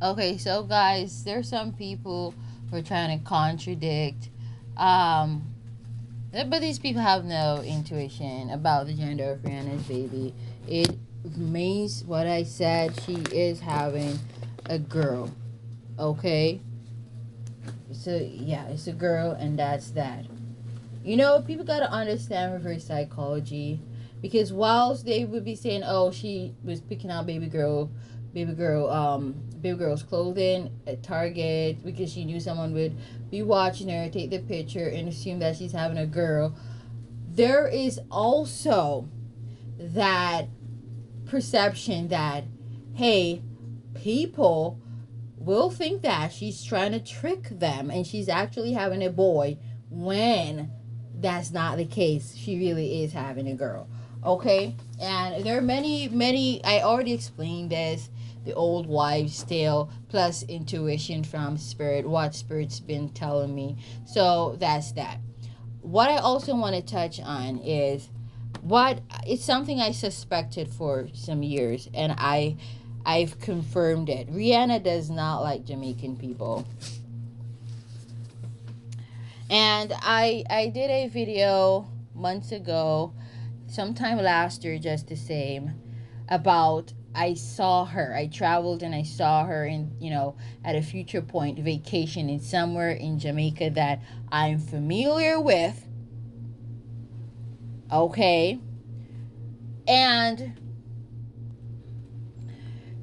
Okay, so guys, there's some people who are trying to contradict. Um, but these people have no intuition about the gender of Rihanna's baby. It means what I said. She is having a girl. Okay, so yeah, it's a girl, and that's that. People gotta understand reverse psychology, because whilst they would be saying, "Oh, she was picking out baby girl's clothing at Target because she knew someone would be watching her, take the picture, and assume that she's having a girl," there is also that perception that, hey, people will think that she's trying to trick them and she's actually having a boy, when that's not the case. She really is having a girl. Okay? And there are many, I already explained this, the old wives' tale plus intuition from spirit, what spirit's been telling me. So that's that. What I also want to touch on is what it's something I suspected for some years, and I've confirmed it. Rihanna does not like Jamaican people. And I did a video months ago, sometime last year, just the same, about I saw her. I traveled and I saw her in, at a future point vacation in somewhere in Jamaica that I'm familiar with. Okay. And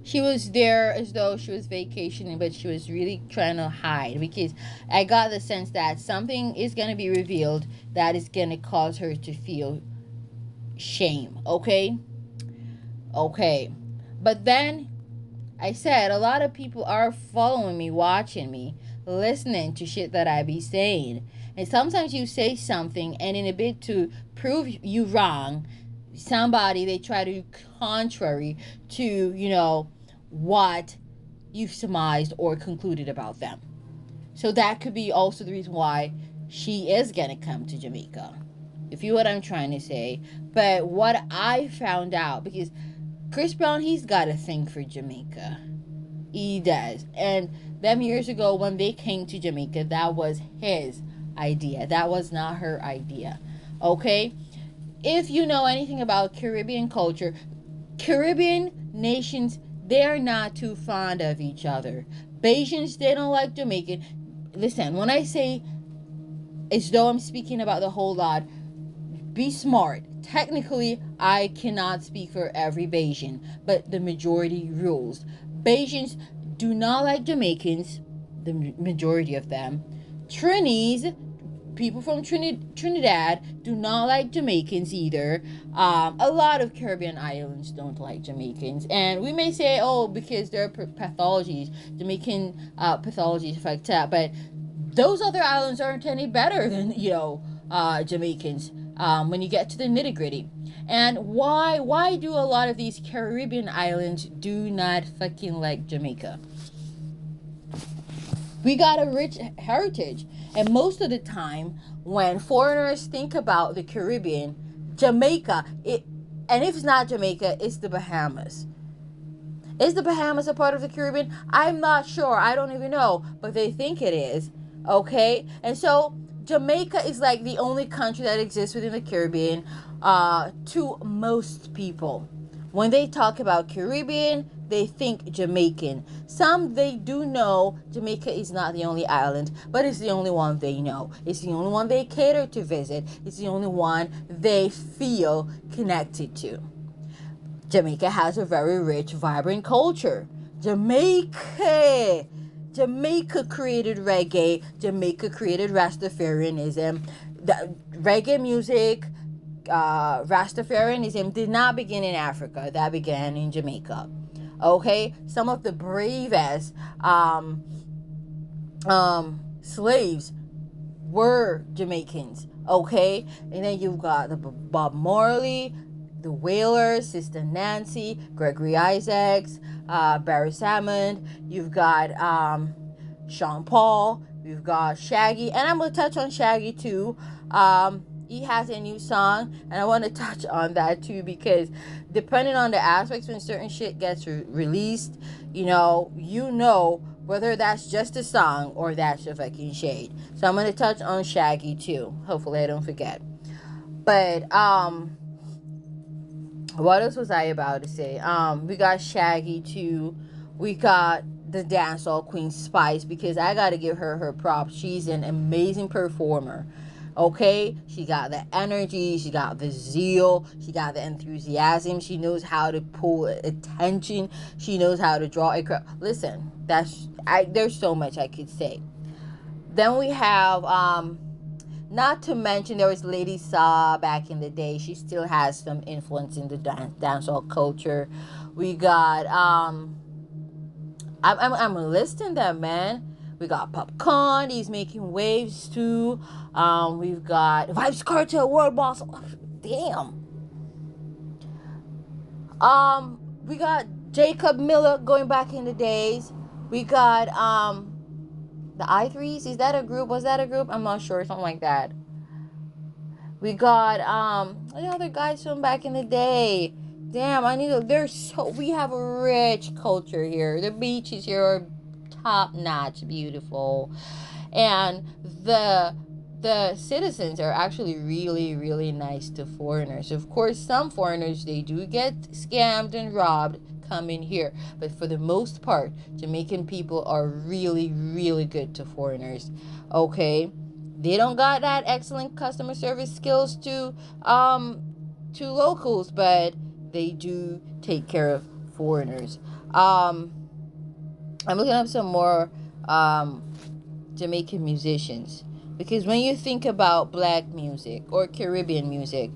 she was there as though she was vacationing, but she was really trying to hide, because I got the sense that something is going to be revealed that is going to cause her to feel shame. Okay? Okay. But then I said a lot of people are following me, watching me, listening to shit that I be saying. And sometimes you say something, and in a bid to prove you wrong, somebody, they try to do contrary to, what you've surmised or concluded about them. So that could be also the reason why she is gonna come to Jamaica, if you know what I'm trying to say. But what I found out, because Chris Brown, he's got a thing for Jamaica. He does. And them years ago when they came to Jamaica, that was his idea. That was not her idea. Okay? If you know anything about Caribbean culture, Caribbean nations, they're not too fond of each other. Bajans, they don't like Jamaican. Listen, when I say as though I'm speaking about the whole lot, be smart. Technically, I cannot speak for every Bajan, but the majority rules. Bajans do not like Jamaicans, the majority of them. Trinis, people from Trinidad, do not like Jamaicans either. A lot of Caribbean islands don't like Jamaicans, and we may say, oh, because there are pathologies, Jamaican pathologies affect that, but those other islands aren't any better than Jamaicans. When you get to the nitty gritty, and why do a lot of these Caribbean islands do not fucking like Jamaica? We got a rich heritage, and most of the time when foreigners think about the Caribbean, Jamaica, and if it's not Jamaica, it's the Bahamas. Is the Bahamas a part of the Caribbean? I'm not sure. I don't even know, but they think it is. Okay, and so Jamaica is like the only country that exists within the Caribbean, to most people. When they talk about Caribbean, they think Jamaican. Some, they do know Jamaica is not the only island, but it's the only one they know. It's the only one they cater to visit. It's the only one they feel connected to. Jamaica has a very rich, vibrant culture. Jamaica created reggae. Jamaica created Rastafarianism. The reggae music, Rastafarianism did not begin in Africa. That began in Jamaica. Okay, some of the bravest slaves were Jamaicans. Okay, and then you've got the Bob Marley, the Wailers, Sister Nancy, Gregory Isaacs, Barry Salmon. You've got Sean Paul. You've got Shaggy, and I'm gonna touch on Shaggy too. he has a new song, and I want to touch on that too, because depending on the aspects when certain shit gets released, whether that's just a song or that's a fucking shade. So I'm gonna touch on Shaggy too. Hopefully I don't forget. But what else was I about to say? We got Shaggy too. We got the dancehall queen Spice, because I gotta give her props. She's an amazing performer. Okay, she got the energy, she got the zeal, she got the enthusiasm. She knows how to pull attention. She knows how to draw a crowd. Listen, there's so much I could say. Then we have not to mention, there was Lady Saw back in the day. She still has some influence in the dancehall culture. We got I'm listing them, man. We got Popcorn. He's making waves too. We've got Vibes Cartel, World Boss. Damn. We got Jacob Miller going back in the days. We got the I3s. Is that a group? Was that a group? I'm not sure. Something like that. We got the other guys from back in the day. Damn, we have a rich culture here. The beaches here are top notch, beautiful. And the citizens are actually really, really nice to foreigners. Of course, some foreigners, they do get scammed and robbed coming here, but for the most part, Jamaican people are really, really good to foreigners. Okay, they don't got that excellent customer service skills to locals, but they do take care of foreigners. I'm looking up some more Jamaican musicians, because when you think about black music or Caribbean music,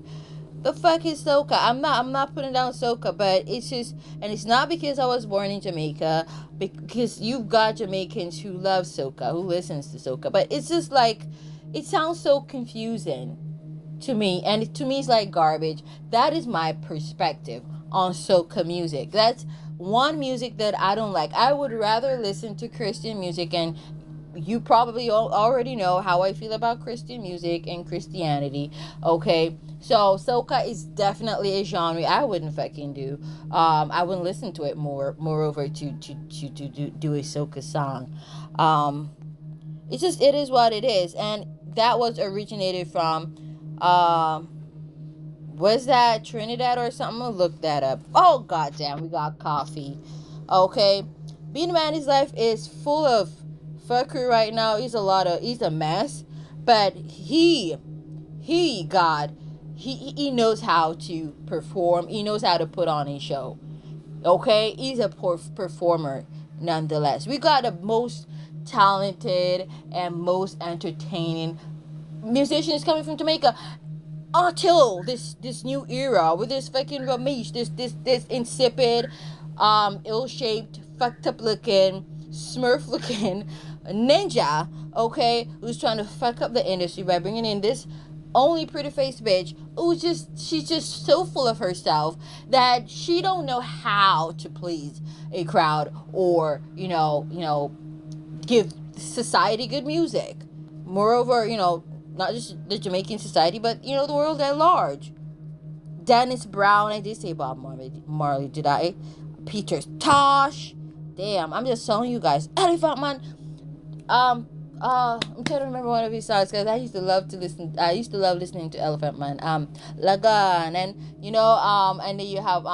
the fuck is soca? I'm not putting down soca, but it's just, and it's not because I was born in Jamaica, because you've got Jamaicans who love soca, who listens to soca, but it's just like, it sounds so confusing to me, and to me it's like garbage. That is my perspective on soca music. That's one music that I don't like. I would rather listen to Christian music, and you probably already know how I feel about Christian music and Christianity. Okay, so soca is definitely a genre I wouldn't fucking do. I wouldn't listen to it moreover to do a soca song. It's just, it is what it is, and that was originated from was that Trinidad or something? I'm gonna look that up. Oh goddamn, we got coffee. Okay, being a man, his life is full of fuckery right now. He's a mess, but he knows how to perform. He knows how to put on a show. Okay, he's a performer nonetheless. We got the most talented and most entertaining musicians coming from Jamaica until this new era with this fucking Romeich, this insipid, ill-shaped, fucked up looking, smurf looking ninja, okay, who's trying to fuck up the industry by bringing in this only pretty faced bitch she's just so full of herself that she don't know how to please a crowd, or give society good music. Moreover, not just the Jamaican society, but the world at large. Dennis Brown, I did say Bob Marley, did I? Peter Tosh. Damn, I'm just telling you guys. Elephant Man. I'm trying to remember one of his songs, because I used to love listening to Elephant Man. Lagan, and and then you have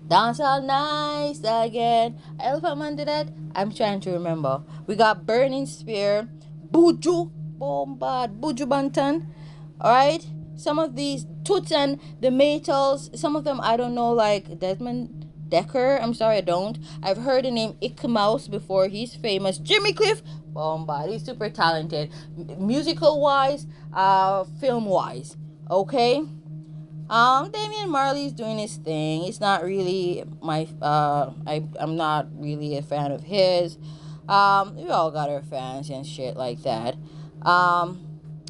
Dance All Nice Again. Elephant Man did that. I'm trying to remember. We got Burning Spear, Buju Bombard, Buju Banton. Alright? Some of these Toots and the Maytals, some of them I don't know, like Desmond Decker. I'm sorry, I don't. I've heard the name Ick Mouse before. He's famous. Jimmy Cliff Bombard. He's super talented. Musical wise, film wise. Okay? Damian Marley's doing his thing. It's not really I'm not really a fan of his. We all got our fans and shit like that. I'm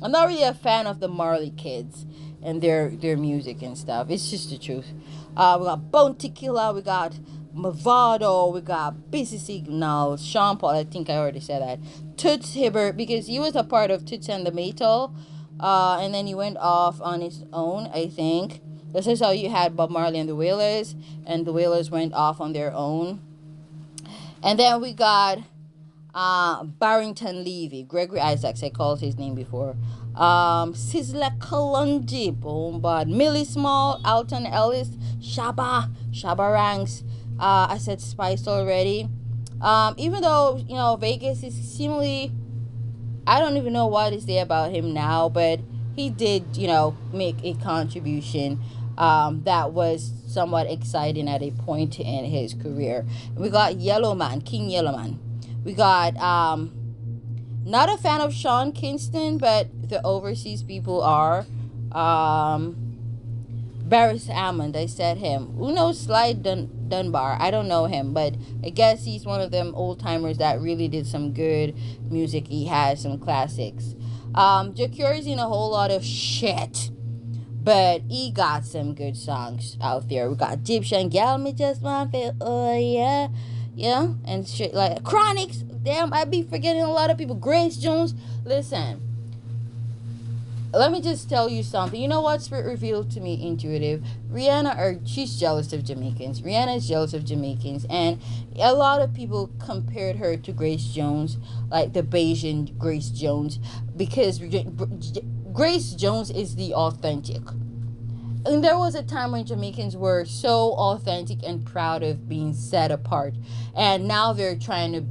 not really a fan of the Marley kids and their music and stuff. It's just the truth. We got Bone Tequila. We got Movado, we got Busy Signal, Sean Paul, I think I already said that. Toots Hibbert, because he was a part of Toots and the Maytals, and then he went off on his own, I think. This is how you had Bob Marley and the Wailers went off on their own. And then we got Barrington Levy, Gregory Isaacs, I called his name before. Sizzla Kalonji, boom, but Millie Small, Alton Ellis, Shaba Ranks. I said Spice already. Even though, Vegas is seemingly, I don't even know what is there about him now, but he did, make a contribution that was somewhat exciting at a point in his career. We got King Yellowman. We got, not a fan of Sean Kingston, but the overseas people are. Barris Hammond, I said him. Uno Slide Dunbar, I don't know him, but I guess he's one of them old timers that really did some good music. He has some classics. Jacure's in a whole lot of shit, but he got some good songs out there. We got Egyptian Gal, Me Just Want to, oh yeah, and shit like Chronics. Damn, I be forgetting a lot of people. Grace Jones, listen. Let me just tell you something. You know what Spirit revealed to me intuitive? She's jealous of Jamaicans. Rihanna is jealous of Jamaicans. And a lot of people compared her to Grace Jones, like the Bayesian Grace Jones, because Grace Jones is the authentic. And there was a time when Jamaicans were so authentic and proud of being set apart. And now they're trying to,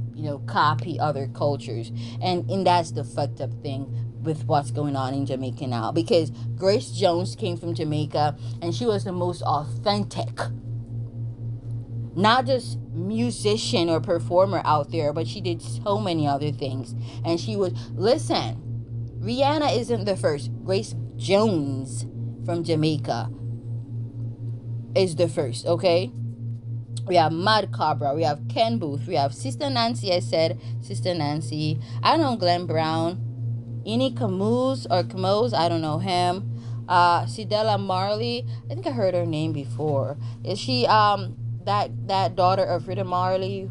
copy other cultures. And that's the fucked up thing with what's going on in Jamaica now, because Grace Jones came from Jamaica and she was the most authentic, not just musician or performer out there, but she did so many other things. And she was, listen, Rihanna isn't the first. Grace Jones from Jamaica is the first, okay? We have Mad Cobra, we have Ken Booth, we have Sister Nancy. I said Sister Nancy. I know Glenn Brown. Ini Camus, I don't know him. Sidella Marley, I think I heard her name before. Is she that daughter of Rita Marley,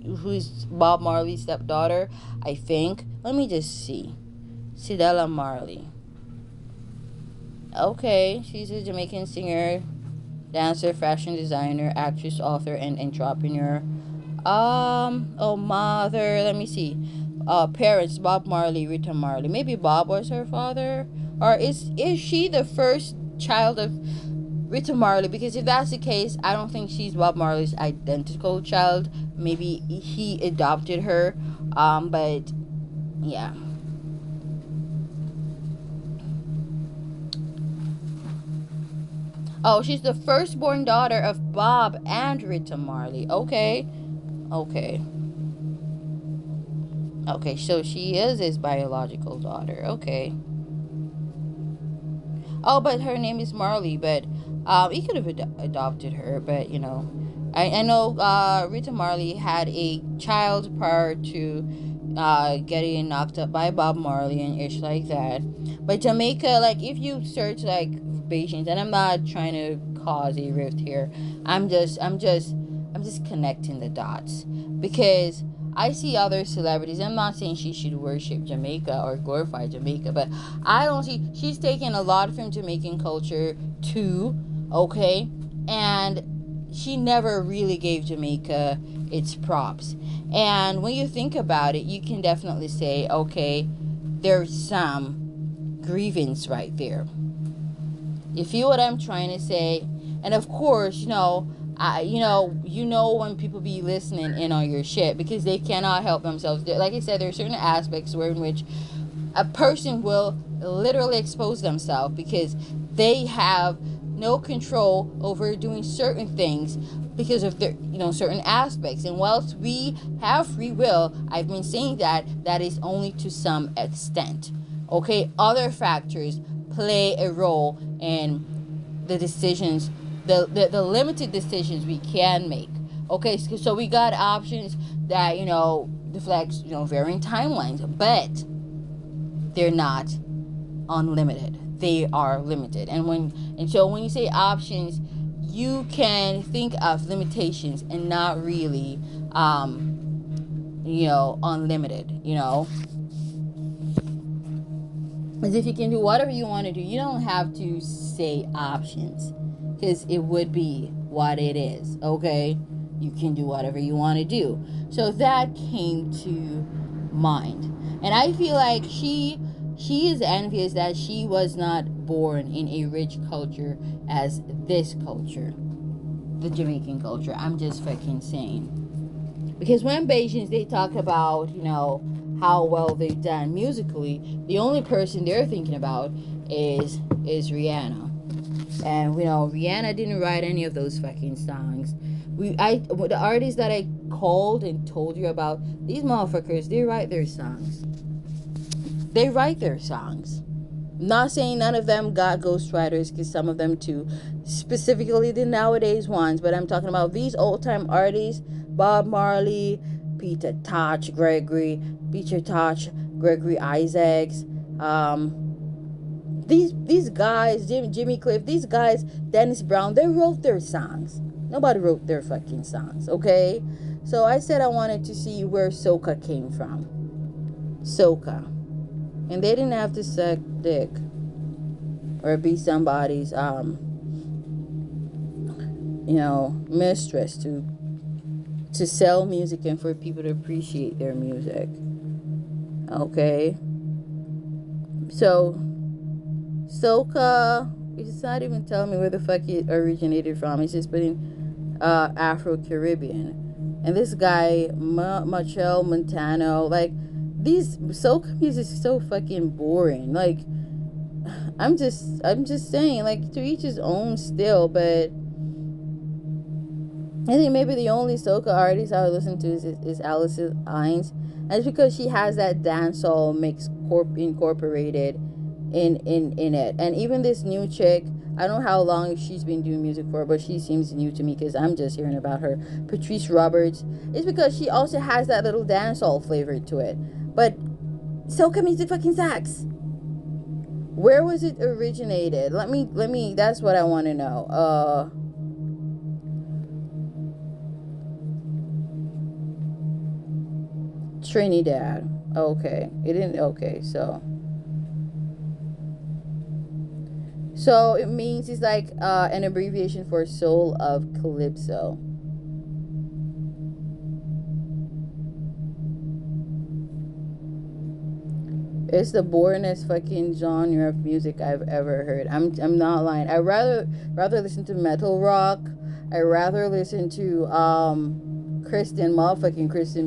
who's Bob Marley's stepdaughter? I think. Let me just see. Sidella Marley. Okay, she's a Jamaican singer, dancer, fashion designer, actress, author, and entrepreneur. Mother, let me see. Parents, Bob Marley, Rita Marley. Maybe Bob was her father, or is she the first child of Rita Marley? Because if that's the case, I don't think she's Bob Marley's identical child. Maybe he adopted her. But yeah. Oh, she's the firstborn daughter of Bob and Rita Marley. Okay, so she is his biological daughter. Okay. Oh, but her name is Marley, but he could have adopted her, but I know Rita Marley had a child prior to getting knocked up by Bob Marley and ish like that. But Jamaica, like, if you search like Bayesians, and I'm not trying to cause a rift here, I'm just connecting the dots, because I see other celebrities. I'm not saying she should worship Jamaica or glorify Jamaica, but I don't see, she's taken a lot from Jamaican culture too, okay? And she never really gave Jamaica its props. And when you think about it, you can definitely say, okay, there's some grievance right there. You feel what I'm trying to say? And of course, when people be listening in on your shit, because they cannot help themselves. Like I said, there are certain aspects in which a person will literally expose themselves because they have no control over doing certain things because of their certain aspects. And whilst we have free will, I've been saying that is only to some extent. Okay, other factors play a role in the decisions, the limited decisions we can make. Okay, so we got options that deflect varying timelines, but they're not unlimited. They are limited. And so when you say options, you can think of limitations and not really, unlimited, as if you can do whatever you want to do. You don't have to say options, because it would be what it is. Okay, you can do whatever you want to do. So that came to mind, and I feel like she is envious that she was not born in a rich culture as this culture, the Jamaican culture. I'm just fucking saying. Because when Bajans, they talk about, how well they've done musically, the only person they're thinking about is Rihanna. And Rihanna didn't write any of those fucking songs. The artists that I called and told you about, these motherfuckers, they write their songs. They write their songs. Not saying none of them got ghostwriters, because some of them too, specifically the nowadays ones, but I'm talking about these old time artists: Bob Marley, Peter Tosh, Gregory Isaacs, these guys, Jimmy Cliff, these guys, Dennis Brown, they wrote their songs. Nobody wrote their fucking songs, okay? So I said I wanted to see where soca came from. Soca. And they didn't have to suck dick or be somebody's mistress to sell music and for people to appreciate their music. Okay? So soca, it's not even telling me where the fuck it originated from. It's just putting Afro-Caribbean. And this guy, Machel Montano, like, these soca music is so fucking boring. Like, I'm just saying, like, to each his own still, but I think maybe the only soca artist I would listen to is Alice Hines. And it's because she has that dancehall mix incorporated in it. And even this new chick, I don't know how long she's been doing music for, but she seems new to me because I'm just hearing about her. Patrice Roberts. It's because she also has that little dancehall flavor to it. But soca music fucking sucks. Where was it originated? Let me. That's what I want to know. Trinidad. Okay, it didn't. Okay, so it means it's like an abbreviation for soul of Calypso. It's the boringest fucking genre of music I've ever heard. I'm not lying. I rather listen to metal rock. I rather listen to Christian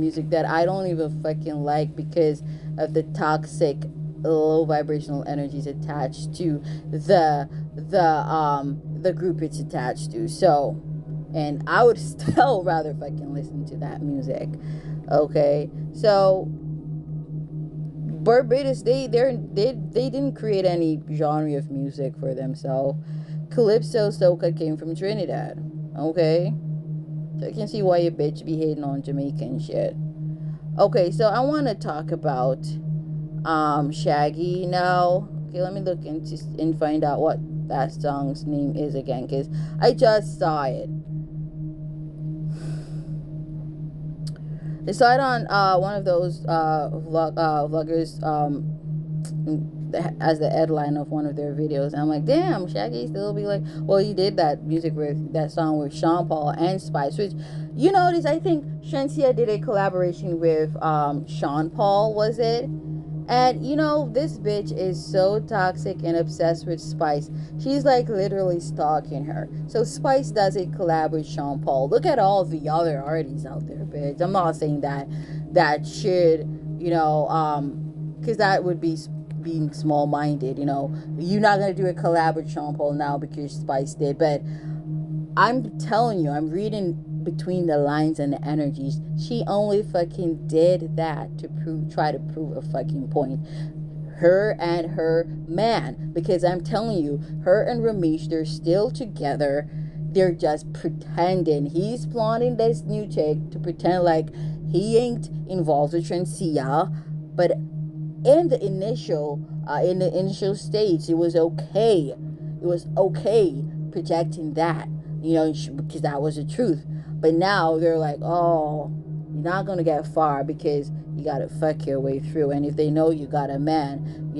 music that I don't even fucking like because of the toxic low vibrational energies attached to the group it's attached to. So, and I would still rather fucking listen to that music. Okay, so Barbados, they didn't create any genre of music for themselves. Calypso soca came from Trinidad. Okay, so you can see why your bitch be hating on Jamaican shit. Okay, so I want to talk about Shaggy now. Okay, let me look into and find out what that song's name is again, because I just saw it. I saw it on one of those vloggers as the headline of one of their videos, and I'm like, damn, Shaggy still be like, well, he did that music with that song with Sean Paul and Spice, which, you notice, I think Shenseea did a collaboration with Sean Paul, was it? And this bitch is so toxic and obsessed with Spice. She's like literally stalking her. So Spice does a collab with Sean Paul. Look at all the other artists out there, bitch. I'm not saying that should, because that would be being small-minded. You're not gonna do a collab with Sean Paul now because Spice did, but I'm telling you, I'm reading between the lines and the energies. She only fucking did that to try to prove a fucking point. Her and her man, because I'm telling you, her and Romeich, they're still together. They're just pretending. He's planning this new chick to pretend like he ain't involved with Shenseea, but in the initial stage, it was okay. It was okay projecting that. because that was the truth. But now they're like, oh, you're not gonna get far because you gotta fuck your way through. And if they know you got a man,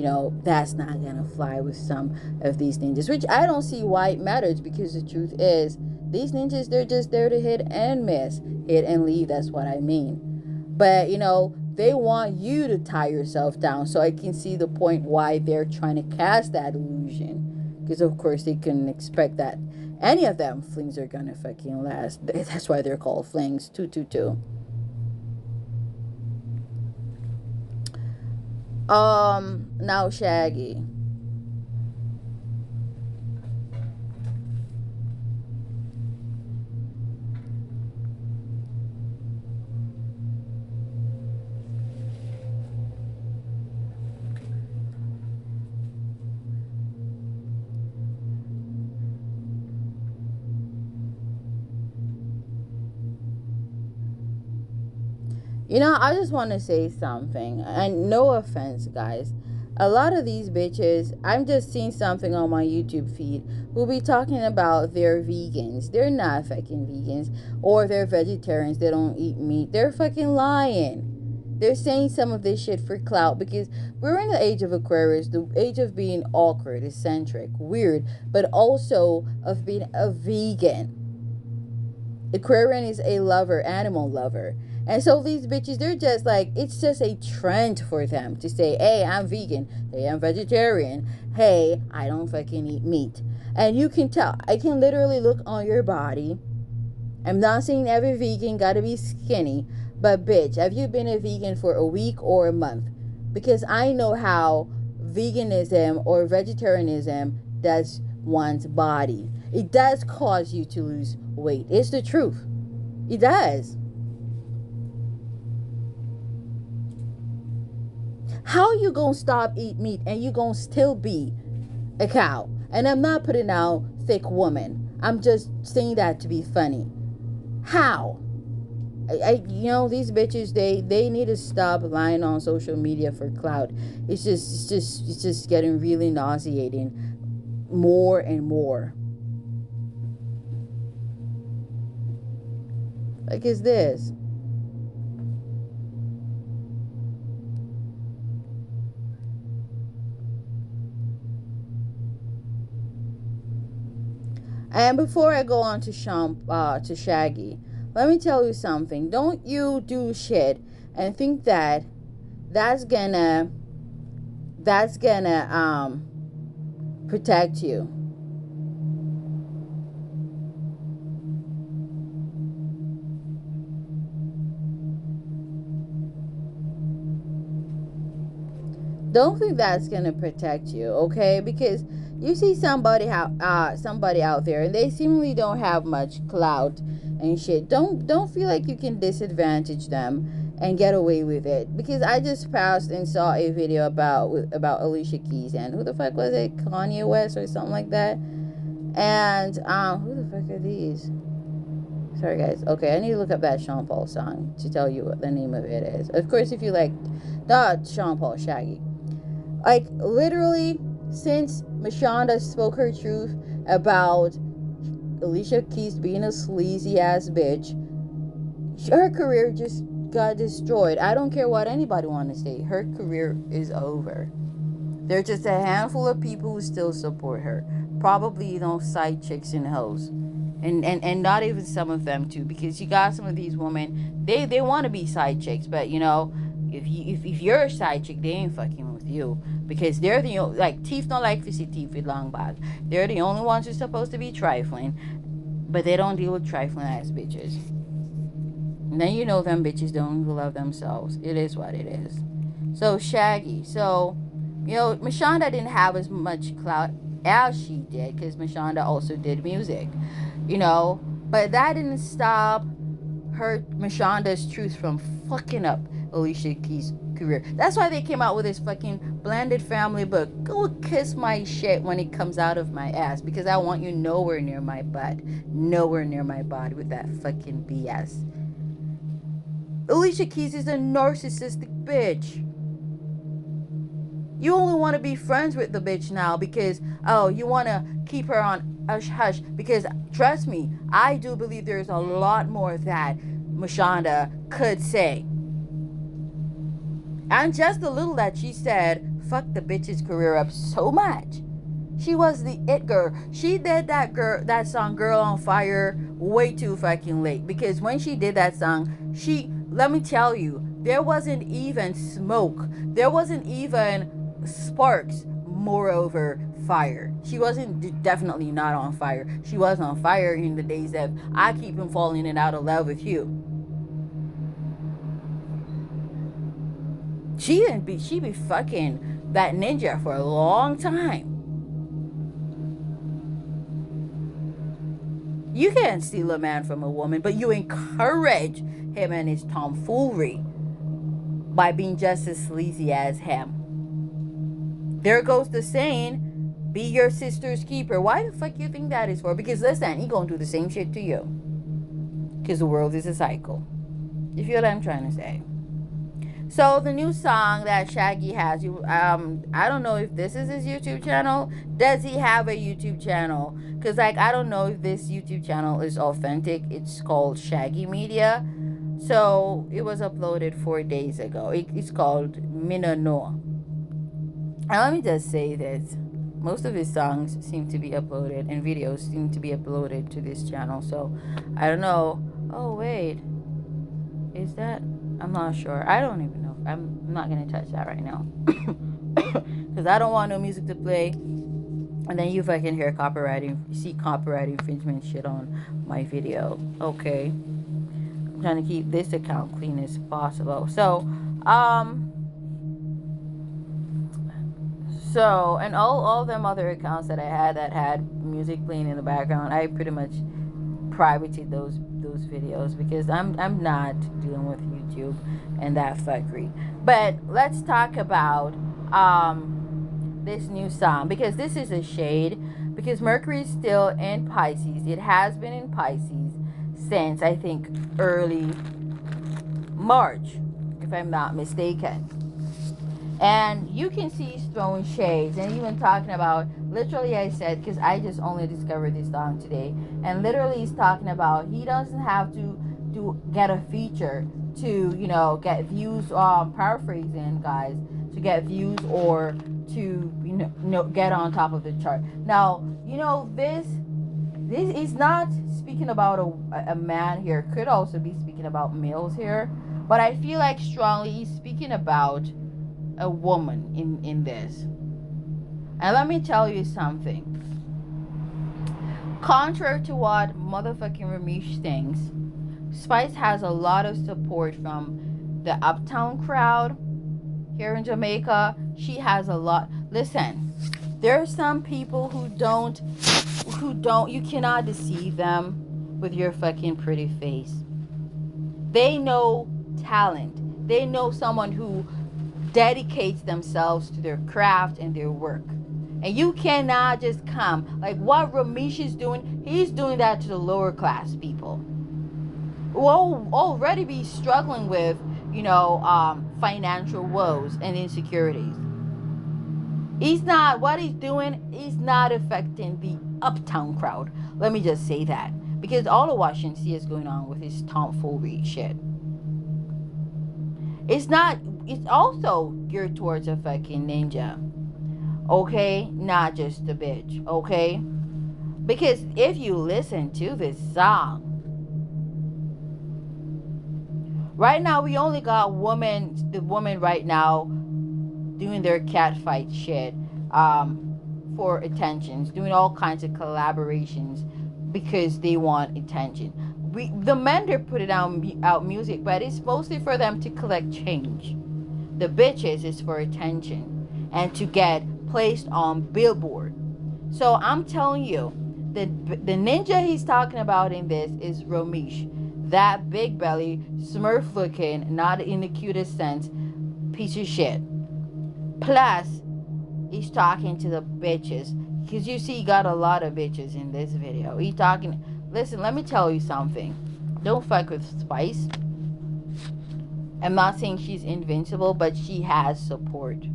that's not gonna fly with some of these ninjas. Which I don't see why it matters, because the truth is, these ninjas, they're just there to hit and miss, hit and leave. That's what I mean. But they want you to tie yourself down. So I can see the point why they're trying to cast that illusion, because of course they can expect that any of them flings are gonna fucking last. That's why they're called flings. 222. Now Shaggy. I just want to say something, and no offense, guys. A lot of these bitches, I'm just seeing something on my YouTube feed, will be talking about they're vegans. They're not fucking vegans, or they're vegetarians. They don't eat meat. They're fucking lying. They're saying some of this shit for clout, because we're in the age of Aquarius, the age of being awkward, eccentric, weird, but also of being a vegan. Aquarian is a lover, animal lover. And so these bitches, they're just like, it's just a trend for them to say, hey, I'm vegan. Hey, I'm vegetarian. Hey, I don't fucking eat meat. And you can tell. I can literally look on your body. I'm not saying every vegan gotta be skinny, but bitch, have you been a vegan for a week or a month? Because I know how veganism or vegetarianism does one's body. It does cause you to lose weight. It's the truth. It does. How you gonna stop eat meat and you gonna still be a cow? And I'm not putting out thick woman. I'm just saying that to be funny. How? These bitches, they need to stop lying on social media for clout. It's just getting really nauseating more and more. Like, is this? And before I go on to Shaggy, let me tell you something. Don't you do shit and think that that's gonna protect you. Don't think that's gonna protect you, okay? Because you see somebody out there, and they seemingly don't have much clout and shit. Don't feel like you can disadvantage them and get away with it. Because I just passed and saw a video about Alicia Keys and who the fuck was it, Kanye West or something like that. And who the fuck are these? Sorry guys. Okay, I need to look up that Sean Paul song to tell you what the name of it is. Of course, if you like the Sean Paul Shaggy. Like, literally, since Mashonda spoke her truth about Alicia Keys being a sleazy ass bitch, her career just got destroyed. I don't care what anybody want to say. Her career is over. There's just a handful of people who still support her. Probably, side chicks and hoes. And not even some of them too, because you got some of these women, they want to be side chicks, but if you're a side chick, they ain't fucking with you, because they're the only, like, teeth don't like to see teeth with long bag. They're the only ones who's supposed to be trifling, but they don't deal with trifling ass bitches. And then them bitches don't even love themselves. It is what it is. So Shaggy, Mashonda didn't have as much clout as she did, because Mashonda also did music, but that didn't stop Mashonda's truth from fucking up Alicia Keys' career. That's why they came out with this fucking blended family book. Go kiss my shit when it comes out of my ass, because I want you nowhere near my butt, nowhere near my body with that fucking BS. Alicia Keys is a narcissistic bitch. You only want to be friends with the bitch now because, oh, you want to keep her on hush hush. Because trust me, I do believe there's a lot more that Mashonda could say. And just the little that she said fucked the bitch's career up so much. She was the it girl. She did that song "Girl on Fire" way too fucking late. Because when she did that song, let me tell you, there wasn't even smoke. There wasn't even sparks. Moreover, fire. She wasn't definitely not on fire. She was on fire in the days that I keep on falling in and out of love with you. She be fucking that ninja for a long time. You can't steal a man from a woman, but you encourage him and his tomfoolery by being just as sleazy as him. There goes the saying, be your sister's keeper. Why the fuck you think that is for? Because listen, he gonna do the same shit to you. Because the world is a cycle. You feel what I'm trying to say? So the new song that Shaggy has, I don't know if this is his YouTube channel. Does he have a YouTube channel? Because I don't know if this YouTube channel is authentic. It's called Shaggy Media. So it was uploaded 4 days ago. It's called Mina Noa. And let me just say this. Most of his songs seem to be uploaded and videos seem to be uploaded to this channel. So I don't know. Oh, wait. Is that? I'm not sure. I don't even know. I'm not going to touch that right now. Because I don't want no music to play. And then you fucking hear see copyright infringement shit on my video. Okay. I'm trying to keep this account clean as possible. So, and all them other accounts that I had that had music playing in the background, I pretty much privated those videos because I'm not dealing with YouTube and that fuckery. But let's talk about this new song, because this is a shade, because Mercury is still in Pisces. It has been in Pisces since I think early March, if I'm not mistaken. And you can see he's throwing shades and even talking about, literally I said, because I just only discovered this song today, and literally he's talking about he doesn't have to get a feature to, get views, paraphrasing, guys, to get views or to, get on top of the chart. Now, this is not speaking about a man here. Could also be speaking about males here. But I feel like strongly he's speaking about a woman in this. And let me tell you something. Contrary to what motherfucking Romeich thinks, Spice has a lot of support from the uptown crowd here in Jamaica. She has a lot. Listen, there are some people who don't, you cannot deceive them with your fucking pretty face. They know talent. They know someone who dedicates themselves to their craft and their work. And you cannot just come. Like what Romeich is doing, he's doing that to the lower class people who already be struggling with, financial woes and insecurities. What he's doing is not affecting the uptown crowd. Let me just say that. Because all of what Shenseea is going on with his tomfoolery shit. It's also geared towards a fucking ninja. Okay? Not just a bitch. Okay? Because if you listen to this song, right now we only got the woman right now doing their catfight shit for attentions, doing all kinds of collaborations because they want attention. The men, they're putting out music, but it's mostly for them to collect change. The bitches is for attention and to get placed on Billboard. So I'm telling you, the ninja he's talking about in this is Romeich. That big belly, smurf looking, not in the cutest sense, piece of shit. Plus, he's talking to the bitches. Because you see, he got a lot of bitches in this video. He's talking. Listen, let me tell you something. Don't fuck with Spice. I'm not saying she's invincible, but she has support.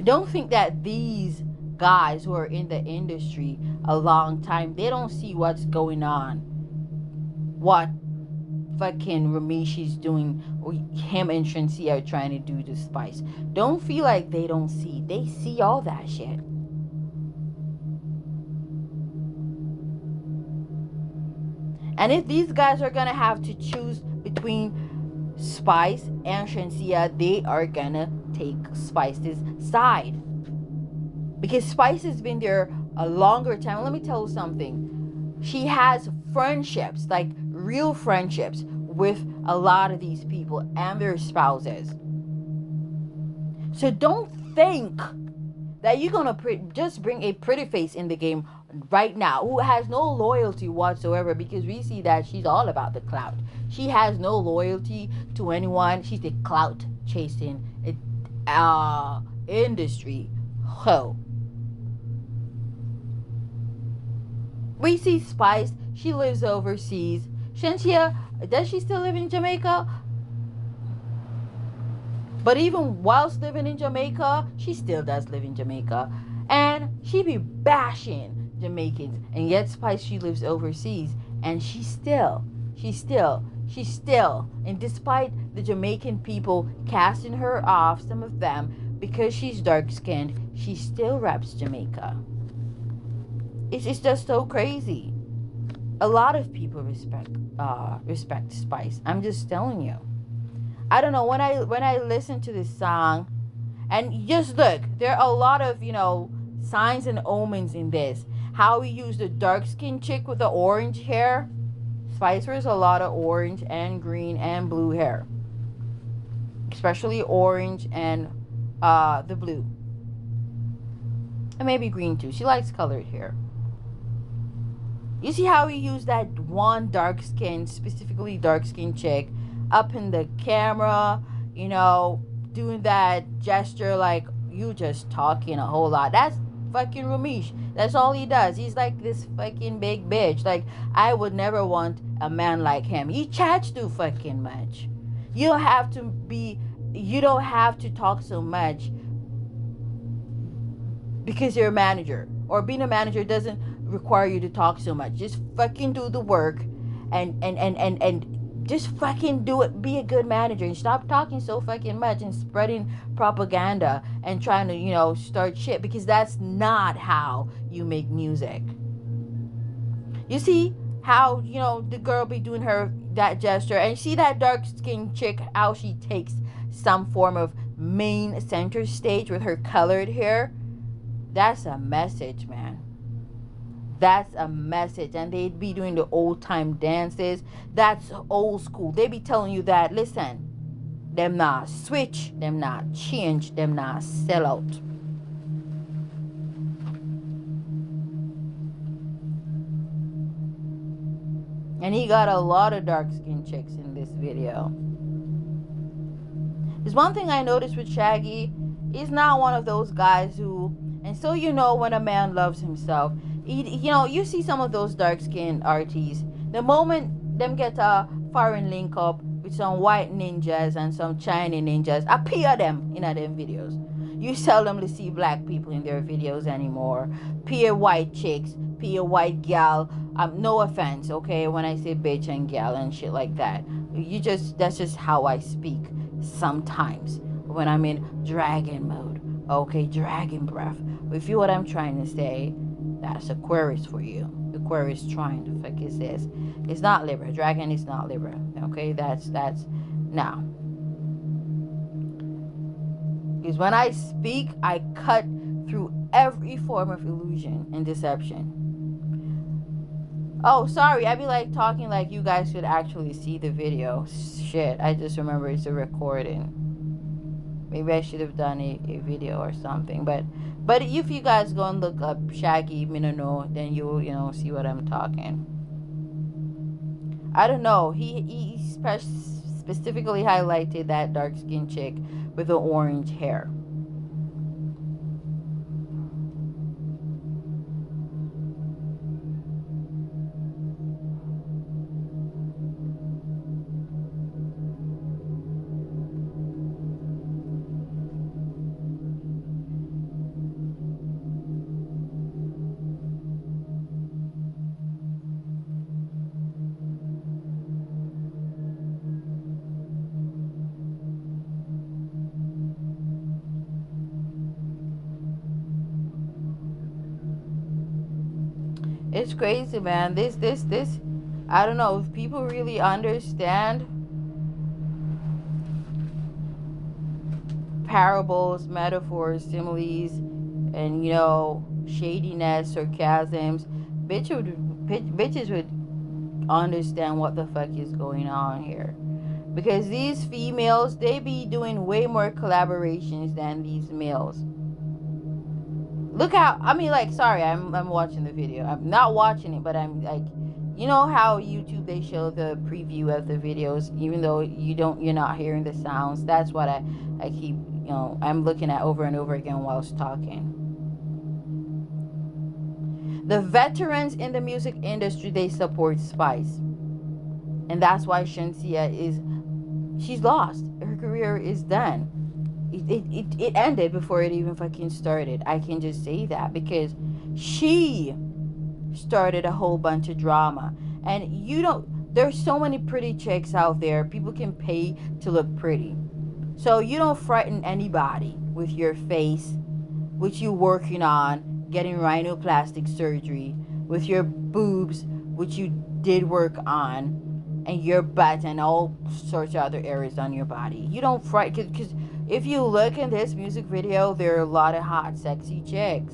Don't think that these guys who are in the industry a long time, they don't see what's going on, what fucking Romeich is doing, or him and Shenseea are trying to do to Spice. Don't feel like they don't see. They see all that shit. And if these guys are gonna have to choose between Spice and Shenseea, they are gonna take Spice's side. Because Spice has been there a longer time. Let me tell you something. She has friendships, like real friendships, with a lot of these people and their spouses. So don't think that you're gonna just bring a pretty face in the game right now who has no loyalty whatsoever, because we see that she's all about the clout. She has no loyalty to anyone. She's a clout chasing industry hoe. We see Spice. She lives overseas. Shenseea, does she still live in Jamaica? But even whilst living in Jamaica, she still does live in Jamaica. And she be bashing Jamaicans. And yet Spice, she lives overseas. And she's still, and despite the Jamaican people casting her off, some of them, because she's dark skinned, she still reps Jamaica. It's just so crazy. A lot of people respect Spice. I'm just telling you. I don't know, when I listen to this song, and just look, there are a lot of, signs and omens in this. How we use the dark skinned chick with the orange hair. Spice wears a lot of orange and green and blue hair, especially orange and the blue, and maybe green too. She likes colored hair. You see how we use that one dark skin, specifically dark skin chick, up in the camera, doing that gesture like you just talking a whole lot. That's fucking Romeich. That's all he does. He's like this fucking big bitch. Like, I would never want a man like him. He chats too fucking much. You don't have to talk so much because you're a manager. Or being a manager doesn't require you to talk so much. Just fucking do the work and just fucking do it. Be a good manager and stop talking so fucking much and spreading propaganda and trying to, start shit, because that's not how you make music. You see how, the girl be doing that gesture, and see that dark skinned chick, how she takes some form of main center stage with her colored hair. That's a message, man. That's a message. And they'd be doing the old time dances. That's old school. They be telling you that, listen, them not switch, them not change, them not sell out. And he got a lot of dark skinned chicks in this video. There's one thing I noticed with Shaggy. He's not one of those guys who, and so when a man loves himself, you see some of those dark skinned artists, the moment them get a foreign link up with some white ninjas and some Chinese ninjas, appear them in them videos. You seldomly see black people in their videos anymore. Peer white chicks, peer white gal. No offense, okay, when I say bitch and gal and shit like that. That's just how I speak sometimes when I'm in dragon mode. Okay, dragon breath. If you what I'm trying to say, that's Aquarius for you. Aquarius trying to focus this. It's not Libra. Dragon is not Libra. Okay, that's now. Because when I speak, I cut through every form of illusion and deception. Oh, sorry, I be like talking like you guys could actually see the video. Shit, I just remember it's a recording. Maybe I should have done a video or something. But if you guys go and look up Shaggy Minano, then you'll see what I'm talking. I don't know. He specifically highlighted that dark skinned chick with the orange hair. It's crazy, man. This. I don't know if people really understand parables, metaphors, similes, and shadiness, sarcasms. Bitches would understand what the fuck is going on here. Because these females, they be doing way more collaborations than these males. Look how, I mean, like, sorry, I'm watching the video. I'm not watching it, but I'm like, you know how YouTube, they show the preview of the videos, even though you're not hearing the sounds. That's what I keep, I'm looking at over and over again whilst talking. The veterans in the music industry, they support Spice. And that's why Shenseea she's lost. Her career is done. It ended before it even fucking started. I can just say that because she started a whole bunch of drama. And there's so many pretty chicks out there. People can pay to look pretty. So you don't frighten anybody with your face, which you working on, getting rhinoplastic surgery, with your boobs, which you did work on, and your butt and all sorts of other areas on your body. You don't frighten, because if you look in this music video, there are a lot of hot, sexy chicks.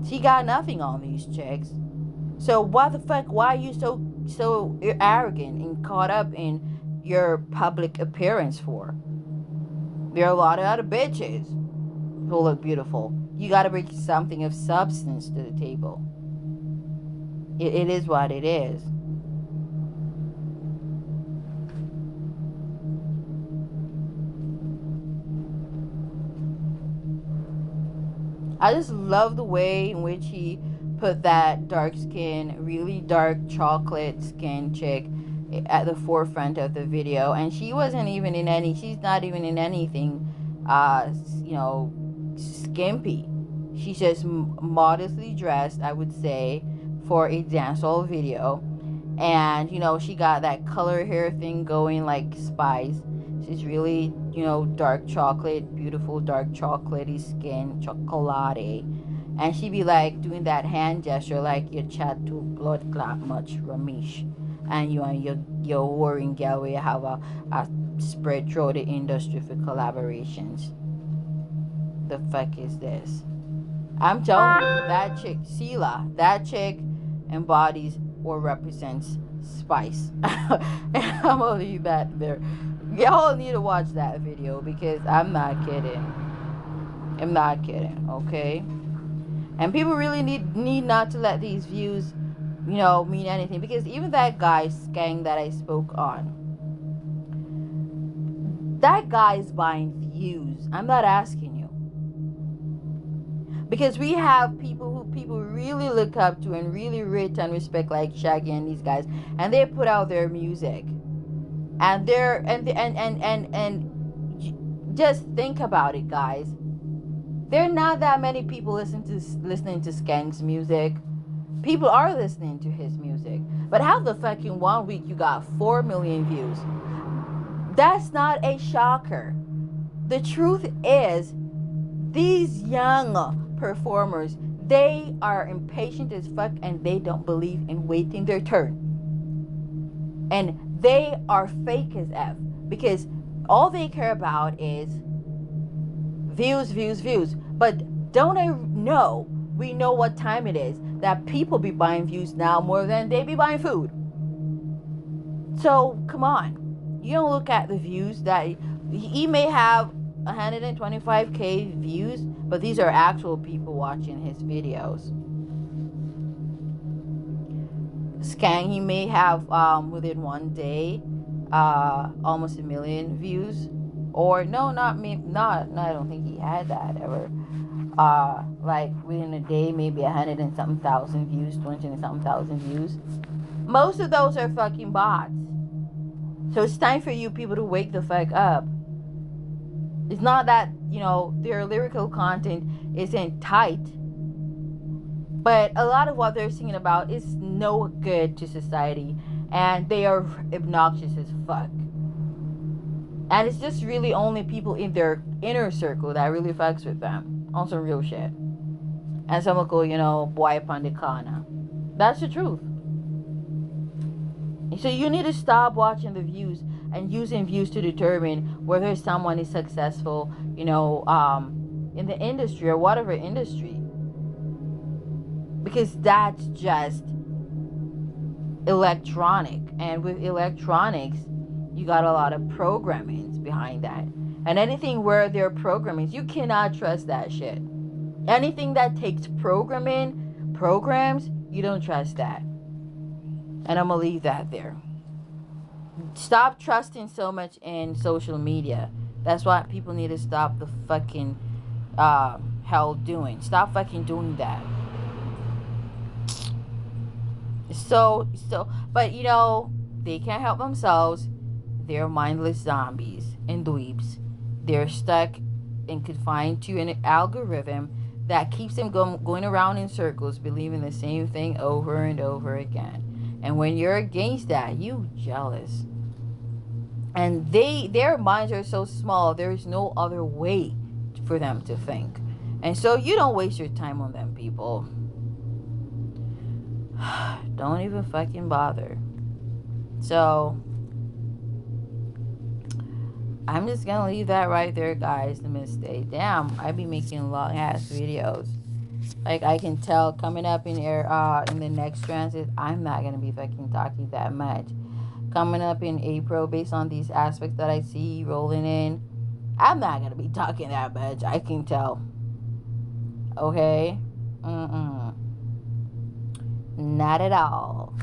She got nothing on these chicks. So why the fuck, why are you so arrogant and caught up in your public appearance for? There are a lot of other bitches who look beautiful. You gotta bring something of substance to the table. It is what it is. I just love the way in which he put that dark skin, really dark chocolate skin chick at the forefront of the video. And she's not even in anything, skimpy. She's just modestly dressed, I would say, for a dancehall video. And, she got that color hair thing going like Spice. She's really, dark chocolate, beautiful dark chocolatey skin, chocolate. And she be like doing that hand gesture like your chat to blood clot much, Romeich. And you're worrying girl where you have a spread through the industry for collaborations. The fuck is this? I'm telling you, that chick, Sela, that chick embodies or represents Spice. And I'm gonna leave that there. Y'all need to watch that video because I'm not kidding. I'm not kidding, okay? And people really need not to let these views, mean anything. Because even that guy, Skang, that I spoke on, that guy is buying views. I'm not asking you. Because we have people who people really look up to and really rate and respect, like Shaggy and these guys, and they put out their music, and they're and just think about it, guys. There are not that many people listening to Skang's music. People are listening to his music, but how the fucking 1 week you got 4 million views? That's not a shocker. The truth is, these young performers, they are impatient as fuck, and they don't believe in waiting their turn. And they are fake as F, because all they care about is views. But don't I know, we know what time it is, that people be buying views now more than they be buying food. So come on, you don't look at the views. That he may have 125k views, but these are actual people watching his videos. Skang, he may have within one day almost 1 million views, or no, not me, not I don't think he had that ever. Like within a day, maybe 100 and something thousand views, 20 and something thousand views. Most of those are fucking bots. So it's time for you people to wake the fuck up. It's not that, their lyrical content isn't tight, but a lot of what they're singing about is no good to society, and they are obnoxious as fuck. And it's just really only people in their inner circle that really fucks with them, on some real shit. And some will go, boy upon the corner. That's the truth. So you need to stop watching the views and using views to determine whether someone is successful, in the industry or whatever industry. Because that's just electronic. And with electronics, you got a lot of programmings behind that. And anything where there are programmings, you cannot trust that shit. Anything that takes programs, you don't trust that. And I'm going to leave that there. Stop trusting so much in social media. That's what people need to stop the fucking hell doing. Stop fucking doing that. But they can't help themselves. They're mindless zombies and dweebs. They're stuck and confined to an algorithm that keeps them going around in circles, believing the same thing over and over again. And when you're against that, you jealous. And their minds are so small, there is no other way for them to think. And so you don't waste your time on them, people. Don't even fucking bother. So I'm just gonna leave that right there, guys. The mistake. Damn, I be making long ass videos. Like, I can tell coming up in the next transit, I'm not gonna be fucking talking that much. Coming up in April, based on these aspects that I see rolling in, I'm not gonna be talking that much. I can tell. Okay? Not at all.